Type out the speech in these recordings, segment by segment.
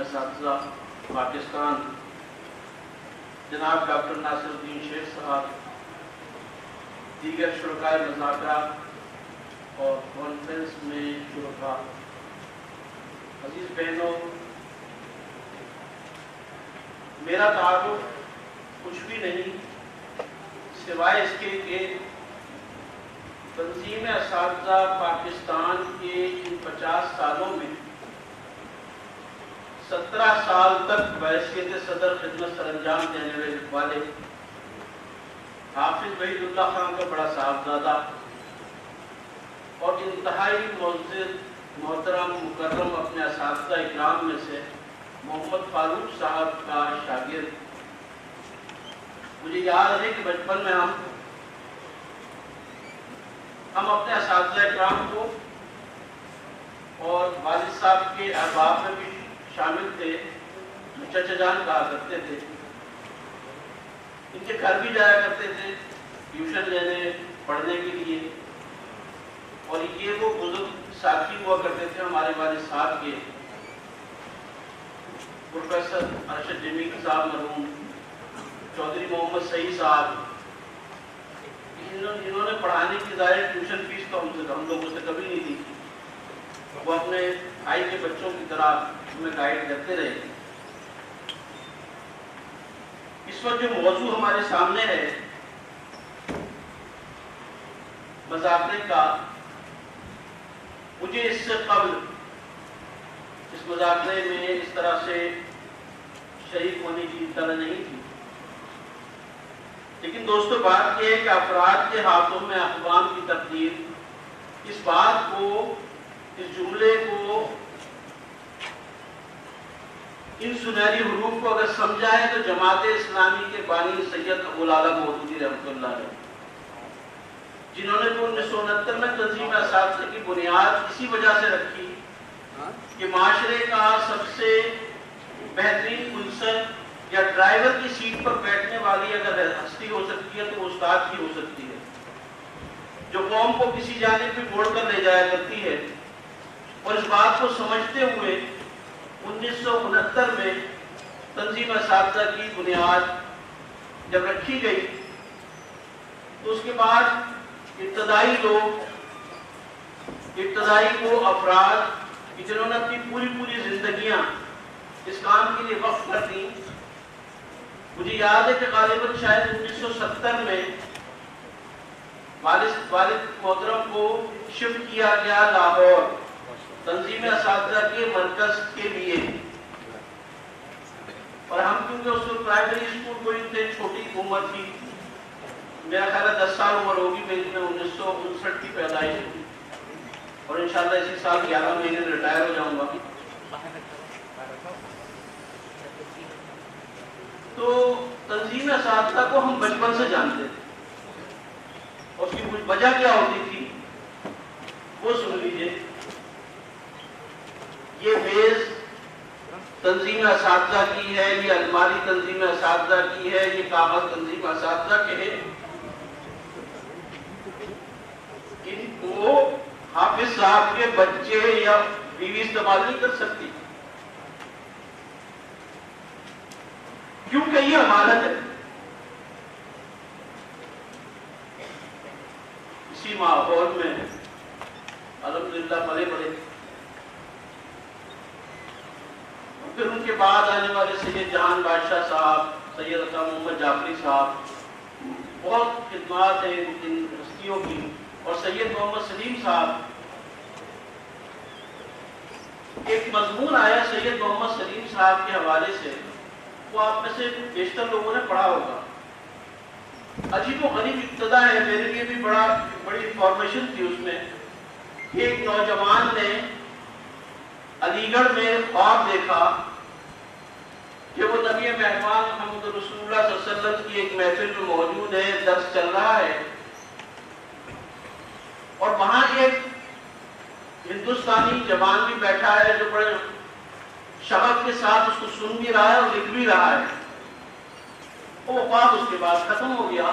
اساتذہ پاکستان جناب ڈاکٹر ناصر الدین شیخ صاحب، دیگر شرکائے مذاکرہ اور کانفرنس میں شرکا، عزیز بہنوں، میرا تعارف کچھ بھی نہیں سوائے اس کے کہ تنظیم اساتذہ پاکستان کے ان 50 سالوں میں 17 سال تک بحیثیت صدر خدمت سر انجام دینے والے حافظ وحید اللہ خان کا بڑا صاحبزادہ اور انتہائی معزز محترم مکرم اپنے اساتذہ اکرام میں سے محمد فاروق صاحب کا شاگرد، مجھے یاد ہے کہ بچپن میں ہم اپنے اساتذہ اکرام کو اور والد صاحب کے احباب میں بھی شامل تھے، چچا جان کہا کرتے تھے، ان کے گھر بھی جایا کرتے تھے ٹیوشن لینے پڑھنے کے لیے، اور یہ وہ بزرگ ساتھی ہوا کرتے تھے ہمارے والد صاحب کے، پروفیسر ارشد جمیل صاحب مرحوم، چودھری محمد سعید صاحب، انہوں نے پڑھانے کی ظاہر ٹیوشن فیس تو ہم لوگوں سے کبھی نہیں دی، وہ اپنے بھائی کے بچوں کی طرح ہمیں گائیڈ کرتے رہے۔ اس وقت جو موضوع ہمارے سامنے ہے مذاکرے کا، مجھے اس سے قبل اس مذاکرے میں اس طرح سے شریک ہونے کی اطلاع نہیں تھی، لیکن دوستو بات یہ ہے کہ افراد کے ہاتھوں میں اقوام کی تقدیر، اس بات کو، اس جملے کو، ان سنہری حروف کو اگر سمجھا ہے تو جماعت اسلامی کے بانی سید ابوالعلا مودودی رحمۃ اللہ علیہ، جنہوں نے 1969 میں تنظیم اساتذہ کی بنیاد اسی وجہ سے رکھی کہ معاشرے کا سب سے بہترین عنصر یا ڈرائیور کی سیٹ پر بیٹھنے والی اگر ہستی ہو سکتی ہے تو وہ استاد کی ہو سکتی ہے، جو قوم کو کسی جانب بھی موڑ کر لے جایا کرتی ہے۔ اور اس بات کو سمجھتے ہوئے 1969 میں تنظیم اساتذہ کی بنیاد جب رکھی گئی تو اس کے بعد ابتدائی وہ افراد جنہوں نے اپنی پوری زندگیاں اس کام کے لیے وقف کر دی، مجھے یاد ہے کہ غالباً شاید 1970 میں والد محترم کو شفٹ کیا گیا لاہور تنظیم اساتذہ کے مرکز کے لیے، اور ہم کیونکہ اس وقت پرائمری اسکول کوئی تھے، چھوٹی عمر تھی، میرا خیال ہے 10 سال عمر ہوگی میری، میں 1959 کی پیدائش ہوئی اور انشاءاللہ اسی سال 11 مہینے میں ریٹائر ہو جاؤں گا۔ تو تنظیم اساتذہ کو ہم بچپن سے جانتے تھے، اور اس کی کچھ وجہ کیا ہوتی تھی وہ سن لیجئے۔ یہ میز تنظیم اساتذہ کی ہے، یہ الماری تنظیم اساتذہ کی ہے، یہ کاغذ تنظیم اساتذہ کے ہیں، ان کو حافظ صاحب کے بچے یا بیوی استعمال نہیں کر سکتی، کیونکہ یہ امانت ہے۔ اسی ماحول میں الحمدللہ پلے بڑے، پھر ان کے بعد آنے والے سید جہان بادشاہ صاحب، سید عطا محمد جعفری صاحب، بہت خدمات ہیں ان ہستیوں کی، اور سید محمد سلیم صاحب۔ ایک مضمون آیا سید محمد سلیم صاحب کے حوالے سے، وہ آپ میں سے بیشتر لوگوں نے پڑھا ہوگا، عجیب و غریب ابتدا ہے، میرے لیے بھی بڑی انفارمیشن تھی اس میں، کہ ایک نوجوان نے علی گڑھ میں خواب دیکھا کہ وہ نبی مہربان محمد رسول اللہ صلی اللہ علیہ وسلم کی ایک محفل میں موجود ہے، درس چل رہا ہے، اور وہاں ایک ہندوستانی جوان بھی بیٹھا ہے جو بڑے شغف کے ساتھ اس کو سن بھی رہا ہے اور لکھ بھی رہا ہے۔ وہ خواب اس کے بعد ختم ہو گیا،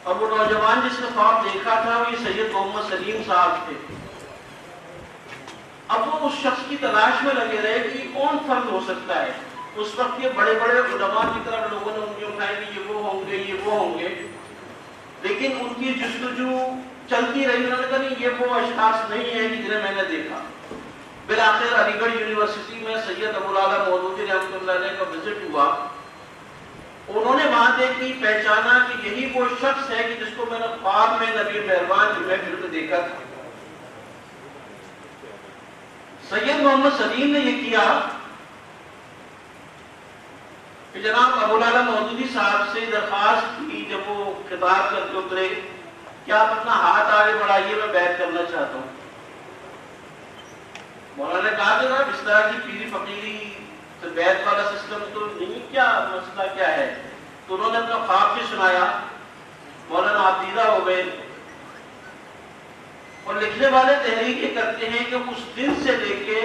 اور وہ نوجوان جس نے خواب دیکھا تھا وہ یہ سید محمد سلیم صاحب تھے۔ اب وہ اس شخص کی تلاش میں لگے رہے کہ یہ کون فرد ہو سکتا ہے. اس وقت یہ بڑے بڑے علماء کی طرف لوگوں نے انگلیاں اٹھائی کہ یہ وہ ہوں گے، یہ وہ ہوں گے، لیکن ان کی جستجو چلتی رہی. انہوں نے کہا نہیں، یہ وہ اشخاص نہیں ہے جنہیں میں نے دیکھا. بالآخر علی گڑھ یونیورسٹی میں سید ابوالعلا مودودی رحمۃ اللہ علیہ کا وزٹ ہوا. انہوں نے وہاں دیکھی، پہچانا کہ یہی وہ شخص ہے کہ جس کو میں نے خواب میں نبی مہربان کی محفل میں دیکھا تھا. سید محمد سلیم نے یہ کیا کہ جناب ابوالعلا مودودی صاحب سے درخواست کی جب وہ خطاب کر کے اترے کہ آپ اپنا ہاتھ آگے بڑھائیے، میں بیعت کرنا چاہتا ہوں. مولانا نے کہا کہ جناب اس طرح کی پیری فقیری تو بیعت والا سسٹم تو نہیں، کیا مسئلہ کیا ہے؟ تو انہوں نے اپنا خواب بھی سنایا. مولانا آپ دیدہ ہو گئے. اور لکھنے والے تحریر یہ کرتے ہیں کہ اس دن سے لے کے،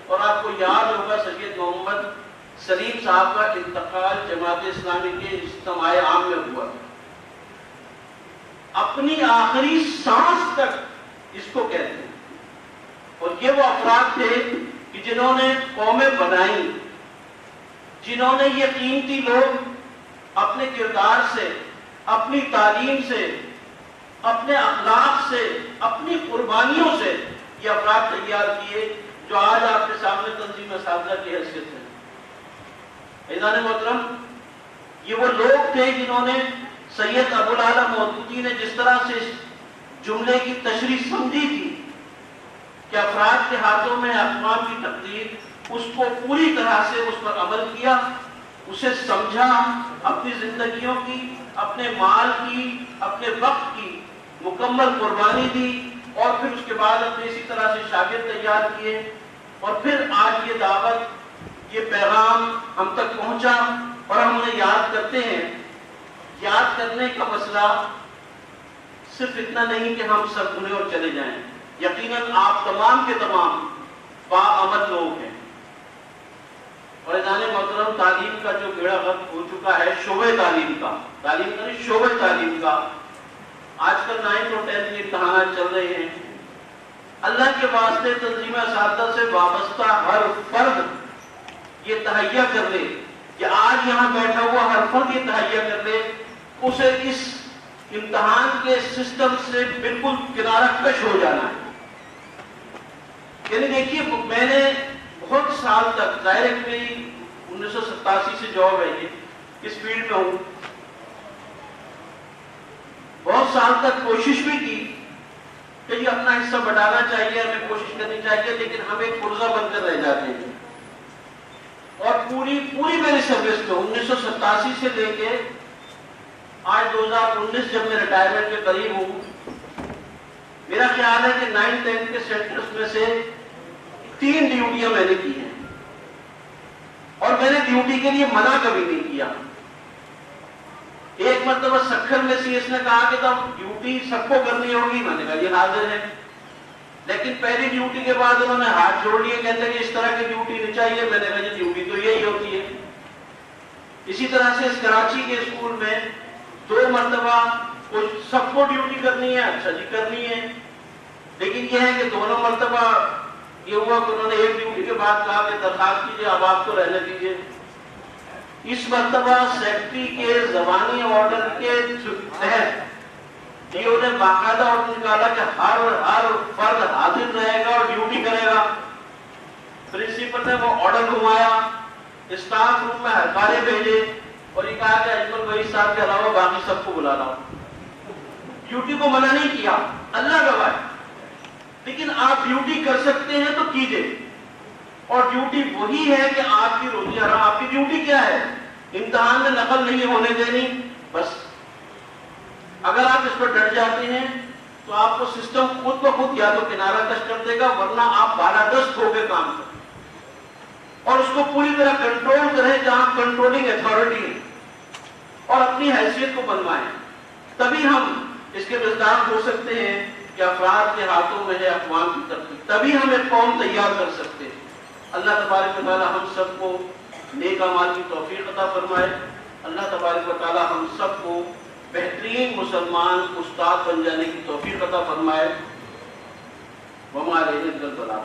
اور آپ کو یاد ہوگا سید محمد سلیم صاحب کا انتقال جماعت اسلامی کے اجتماع عام میں ہوا، اپنی آخری سانس تک اس کو کہتے ہیں. اور یہ وہ افراد تھے کہ جنہوں نے قومیں بنائیں، جنہوں نے یہ قیمتی لوگ اپنے کردار سے، اپنی تعلیم سے، اپنے اخلاق سے، اپنی قربانیوں سے یہ افراد تیار کیے جو آج آپ کے سامنے تنظیم اساتذہ کی حیثیت ہے. عزیزان محترم، یہ وہ لوگ تھے جنہوں نے سید ابوالعلا مودودی نے جس طرح سے اس جملے کی تشریح سمجھی تھی کہ افراد کے ہاتھوں میں اقوام کی تقدیر، اس کو پوری طرح سے اس پر عمل کیا، اسے سمجھا، اپنی زندگیوں کی، اپنے مال کی، اپنے وقت کی مکمل قربانی دی، اور پھر اس کے بعد اپنے اسی طرح سے شاگرد تیار کیے. اور پھر آج یہ دعوت، یہ پیغام ہم تک پہنچا اور ہم انہیں یاد کرتے ہیں. یاد کرنے کا مسئلہ صرف اتنا نہیں کہ ہم سب بھولے اور چلے جائیں. یقیناً آپ تمام کے تمام باعمل لوگ ہیں. اور عزیزان محترم، تعلیم کا جو بیڑا غرق ہو چکا ہے، شعبہ تعلیم کا، تعلیم کا نہیں، شعبہ تعلیم کا، آج کل 9th اور 10th کے امتحانات چل رہے ہیں. اللہ کے واسطے تنظیم اساتذہ سے وابستہ ہر فرد یہ تہیہ کر لے کہ آج یہاں بیٹھا ہوا ہر فرد یہ تہیہ کر لے اسے اس امتحان کے سسٹم سے بالکل کنارہ کش ہو جانا ہے. یعنی دیکھیے، میں نے بہت سال تک، ظاہر ہے کہ میری 1987 سے جاب ہے، یہ اس فیلڈ میں ہوں، بہت سال تک کوشش بھی کی کہ یہ اپنا حصہ بٹانا چاہیے، ہمیں کوشش کرنی چاہیے، لیکن ہم ایک پرزہ بن کر رہ جاتے ہیں. اور پوری میری سروس میں 1987 سے لے کے آج 2019 جب میں ریٹائرمنٹ کے قریب ہوں، میرا خیال ہے کہ 9th 10th کے سینٹرز میں سے 3 ڈیوٹیاں میں نے کی ہیں، اور میں نے ڈیوٹی کے لیے منع کبھی نہیں کیا. ایک مرتبہ سکھر میں سی ایس نے کہا کہ تب ڈیوٹی سب کو کرنی ہوگی، میں نے کہا یہ حاضر ہے. لیکن پہلی ڈیوٹی کے بعد انہوں نے ہاتھ جوڑ لیے، کہتے ہیں کہ اس طرح کی ڈیوٹی نہیں چاہیے. میں نے کہا یہ ڈیوٹی تو یہی ہوتی ہے. اسی طرح سے اس کراچی کے اسکول میں 2 مرتبہ کچھ سب کو ڈیوٹی کرنی ہے، اچھا جی کرنی ہے، لیکن یہ ہے کہ دونوں مرتبہ یہ ہوا کہ انہوں نے ایک ڈیوٹی کے بعد کہا کہ درخواست کیجیے اب آپ کو رہنے دیجیے. اس مرتبہ سیکٹری کے زبانی آرڈر کے تحت ڈیو نے باقاعدہ آرڈر نکالا کہ ہر فرد حاضر رہے گا اور ڈیوٹی کرے گا. پرنسپل نے وہ آرڈر گھمایا، اسٹاف روم میں ہرکارے بھیجے اور یہ کہا کہ اجمل بھائی صاحب کے علاوہ باقی سب کو بلا لاؤ. ڈیوٹی کو منع نہیں کیا، اللہ گواہ ہے، لیکن آپ ڈیوٹی کر سکتے ہیں تو کیجئے. اور ڈیوٹی وہی ہے کہ آپ کی روزی حرام. آپ کی ڈیوٹی کیا ہے؟ امتحان میں نقل نہیں ہونے دینی. بس اگر آپ اس پر ڈٹ جاتے ہیں تو آپ کو سسٹم خود بخود یا تو کنارہ کش کر دے گا، ورنہ آپ بالادست ہو کے کام کریں اور اس کو پوری طرح کنٹرول کریں جہاں کنٹرولنگ اتھارٹی ہے، اور اپنی حیثیت کو بنوائیں. تبھی ہم اس کے مزداق ہو سکتے ہیں کہ افراد کے ہاتھوں میں ہے اقوام کی ترقی. تبھی ہم ایک قوم تیار کر سکتے ہیں. اللہ تبارک و تعالی ہم سب کو نیک اعمال کی توفیق عطا فرمائے. اللہ تبارک و تعالی ہم سب کو بہترین مسلمان استاد بن جانے کی توفیق عطا فرمائے. وما علینا الا البلاغ.